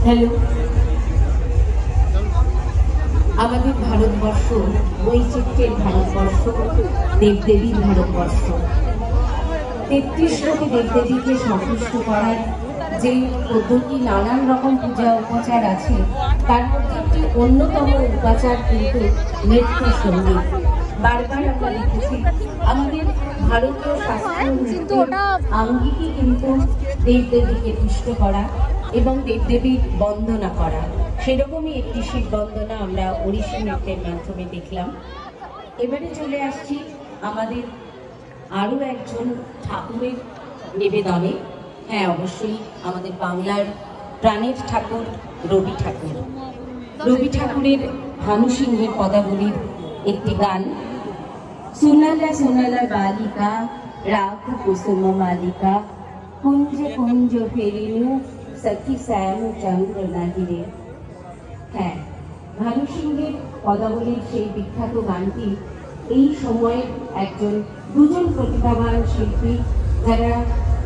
Hello, আমাদের ভারতবর্ষ বৈচিত্র্যের ভারতবর্ষ, দেবদেবীর ভারতবর্ষ। ৩৩ কোটি দেবদেবীকে সন্তুষ্ট করার যে পদ্ধতি, নানান রকম পূজা উপাচার আছে, তার মধ্যে একটি অন্যতম উপাচার কিন্তু নৃত্য সঙ্গীত। বারবার আমরা দেখেছি আমাদের ভারতীয় শাস্ত্রীয় নৃত্যের আঙ্গিকই কিন্তু দেবদেবীকে তুষ্ট করা এবং দেবদেবীর বন্দনা করা। সেরকমই একটি শিব বন্দনা আমরা ওড়িশি নৃত্যের মাধ্যমে দেখলাম। এবারে চলে আসছি আমাদের আরও একজন ঠাকুরের নিবেদনে। হ্যাঁ, অবশ্যই আমাদের বাংলার প্রাণের ঠাকুর রবি ঠাকুর। রবি ঠাকুরের ভানু সিংহের পদাবলীর একটি গান, সোনালা সোনালা বালিকা রাখ কুসুম মালিকা কুঞ্জ কুঞ্জ ফেরিনু সখী শ্যাম চন্দ্র নাহিরে। হ্যাঁ, ভানু সিংহের পদাবলীর সেই বিখ্যাত গানটি এই সময়ের দুজন প্রতিভাবান শিল্পী, যারা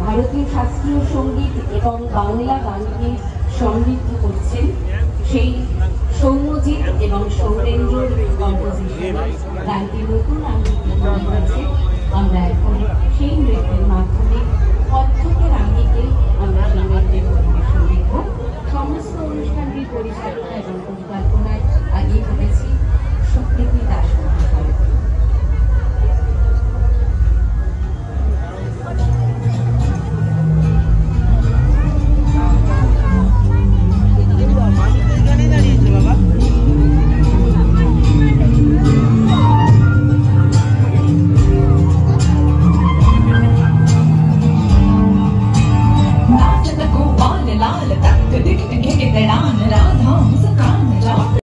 ভারতীয় শাস্ত্রীয় সঙ্গীত এবং বাংলা গানকে সমৃদ্ধ করছেন, সেই সৌম্যজিৎ এবং সৌরেন্দ্রর কম্পোজিশন গানটি নতুন আঙ্গিকে তৈরি হয়েছে। আমরা